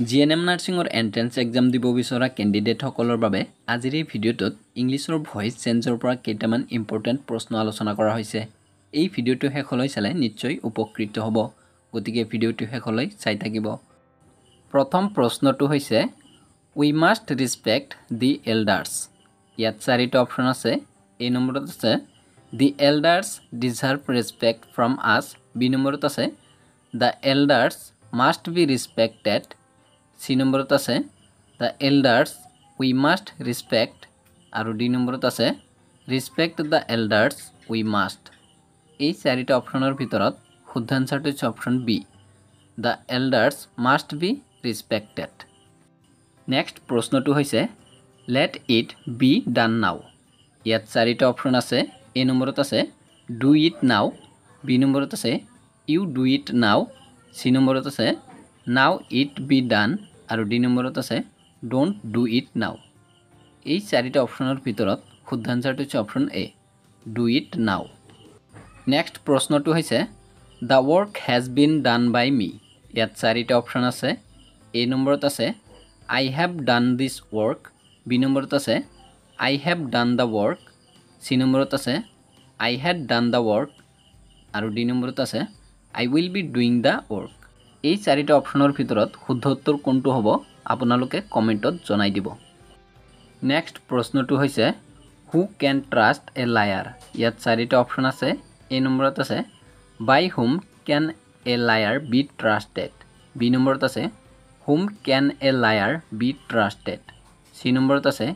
GNM নাৰ্ছিঙৰ entrance exam দিব বিচৰা কেণ্ডিডেটসকলৰ বাবে আজিৰ এই ভিডিঅ'টোত ইংলিছৰ ভইচ চেঞ্জৰ পৰা কেইটামান ইম্পৰ্টেণ্ট প্ৰশ্ন আলোচনা কৰা হৈছে। এই ভিডিঅ'টো শেষলৈ চালে নিশ্চয় উপকৃত হ'ব, গতিকে ভিডিঅ'টো শেষলৈ চাই থাকিব। প্ৰথম প্ৰশ্নটো হৈছে we must respect the elders. ইয়াত চাৰিটা অপশ্যন আছে। এ নম্বৰত আছে the elders deserve respect from us. B নম্বৰত আছে the elders must be respected. C নম্বৰত আছে the elders we must respect. আৰু ডি নম্বৰত আছে respect the elders we must. এই চাৰিটা অপশ্যনৰ ভিতৰত শুদ্ধ আনচাৰটো হৈছে option B, the elders must be respected. Next প্ৰশ্নটো হৈছে লেট ইট বি ডান নাও। ইয়াত চাৰিটা অপশ্যন আছে। এ নম্বৰত আছে ডু ইট নাও। বি নম্বৰত আছে ইউ ডু ইট নাও। সি নম্বৰত আছে নাও ইট বি ডান। আৰু ডি নম্বৰত আছে ডোণ্ট ডু ইট নাও। এই চাৰিটা অপশ্যনৰ ভিতৰত শুদ্ধ আনচাৰটো হৈছে option A, do it now. Next প্ৰশ্নটো হৈছে the work has been done by me. ইয়াত চাৰিটা অপশ্যন আছে। এ নম্বৰত আছে I have done this work. B নম্বৰত আছে I have done the work. C নম্বৰত আছে I had done the work. আৰু ডি নম্বৰত আছে I will be doing the work. এই চাৰিটা অপশ্যনৰ ভিতৰত শুদ্ধ উত্তৰ কোনটো হ'ব আপোনালোকে কমেণ্টত জনাই দিব। নেক্সট প্ৰশ্নটো হৈছে হু কেন ট্ৰাষ্ট এ লায়াৰ। ইয়াত চাৰিটা অপশ্যন আছে। এ নম্বৰত আছে by whom can a liar be trusted. B নম্বৰত আছে whom can a liar be trusted. C নম্বৰত আছে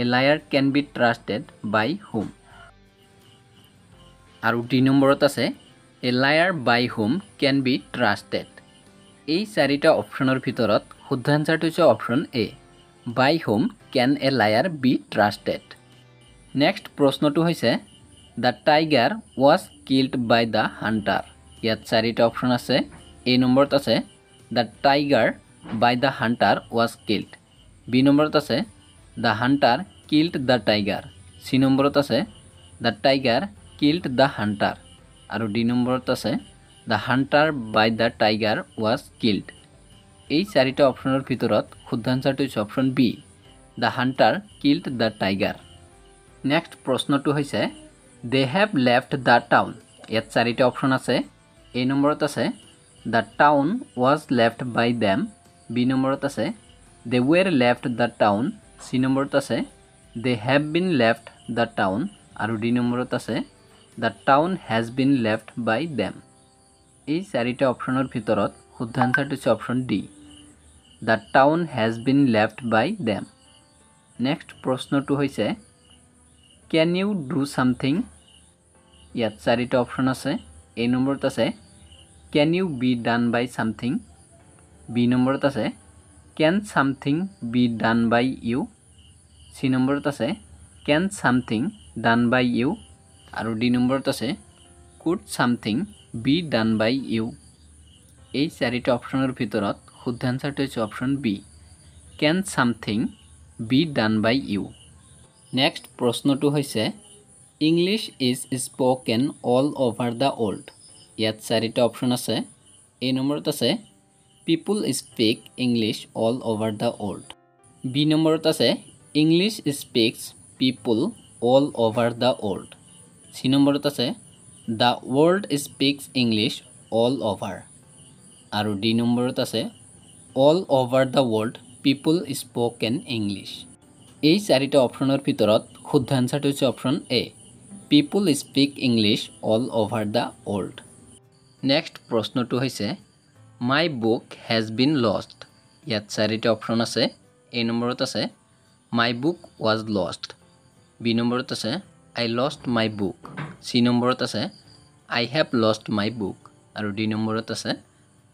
a liar can be trusted by whom. আৰু ডি নম্বৰত আছে a liar by whom can be trusted. এই চাৰিটা অপশ্যনৰ ভিতৰত শুদ্ধ আনচাৰটো হৈছে option A, by whom can a liar be trusted. Next প্ৰশ্নটো হৈছে the tiger was killed by the hunter. ইয়াত চাৰিটা অপশ্যন আছে। এ নম্বৰত আছে the tiger by the hunter was killed. B নম্বৰত আছে the hunter killed the tiger. C নম্বৰত আছে the tiger killed the hunter. আৰু ডি নম্বৰত আছে the hunter by the tiger was killed. এই চাৰিটা অপশ্যনৰ ভিতৰত শুদ্ধ আনচাৰটো হৈছে option B, the hunter killed the tiger. Next প্ৰশ্নটো হৈছে they have left the town. ইয়াত চাৰিটা অপশ্যন আছে। এ নম্বৰত আছে the town was left by them. B নম্বৰত আছে they were left the town. C নম্বৰত আছে they have been left the town. আৰু ডি নম্বৰত আছে the town has been left by them. এই চাৰিটা অপশ্যনৰ ভিতৰত শুদ্ধ আনচাৰটো হৈছে option D, the town has been left by them. Next প্ৰশ্নটো হৈছে কেন ইউ ডু ছামথিং। ইয়াত চাৰিটা অপশ্যন আছে। এ নম্বৰত আছে can you be done by something. B নম্বৰত আছে can something be done by you. C নম্বৰত আছে can something done by you. আৰু ডি নম্বৰত আছে could something be done by you. এই চাৰিটা অপশ্যনৰ ভিতৰত শুদ্ধ আনচাৰটো হৈছে option B, can something be done by you. Next প্ৰশ্নটো হৈছে English is spoken all over the world. ইয়াত চাৰিটা অপশ্যন আছে। এ নম্বৰত আছে পিপুল speak English all over the world. B নম্বৰত আছে English speaks people all over the world. C নম্বৰত আছে the world speaks English all over. আৰু ডি নম্বৰত আছে all over the world people spoken English. এই চাৰিটা অপশ্যনৰ ভিতৰত শুদ্ধ আনচাৰটো হৈছে option A, people speak English all over the world. Next প্ৰশ্নটো হৈছে my book has been lost. ইয়াত চাৰিটা অপশ্যন আছে। এ নম্বৰত আছে my book was lost. B নম্বৰত আছে আই লষ্ট মাই বুক। চি নম্বৰত আছে I have lost my book. আৰু ডি নম্বৰত আছে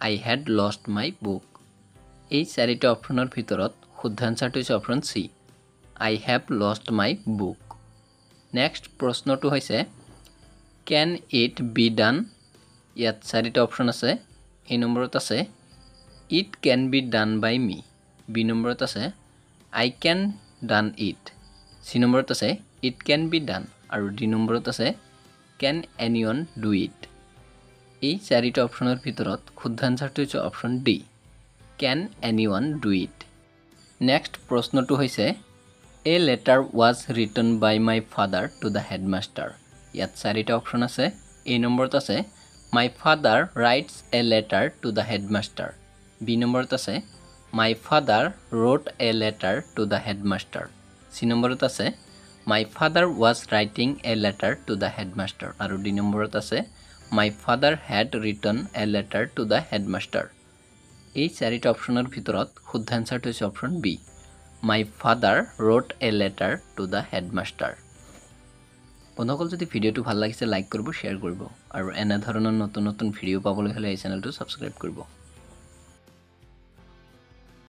I head lost my book. এই চাৰিটা অপশ্যনৰ ভিতৰত শুদ্ধ আনচাৰটো হৈছে option C, I have lost my book. Next প্ৰশ্নটো হৈছে কেন ইট বি ডান। ইয়াত চাৰিটা অপশ্যন আছে। এ নম্বৰত আছে it can be done by me. B নম্বৰত আছে I can done it. C নম্বৰত আছে ইট কেন বি ডান। আৰু ডি নম্বৰত আছে কেন এনিৱন ডু ইট। এই চাৰিটা অপশ্যনৰ ভিতৰত শুদ্ধ আনচাৰটো হৈছে option D, can anyone do it. Next প্ৰশ্নটো হৈছে a letter was written by my father to the headmaster. ইয়াত চাৰিটা অপশ্যন আছে। এ নম্বৰত আছে my father writes a letter to the headmaster. B নম্বৰত আছে my father wrote a letter to the headmaster. C নম্বৰত আছে my father was writing a letter to the headmaster. আৰু ডি নম্বৰত আছে my father had written A letter to the headmaster. এই চাৰিটা অপশ্যনৰ ভিতৰত শুদ্ধ এনচাৰটো হৈছে option B, my father wrote a letter to the headmaster. বন্ধুসকল, যদি ভিডিঅ'টো ভাল লাগিছে লাইক কৰিব, শ্বেয়াৰ কৰিব আৰু এনেধৰণৰ নতুন নতুন ভিডিঅ' পাবলৈ হ'লে এই চেনেলটো ছাবস্ক্ৰাইব কৰিব।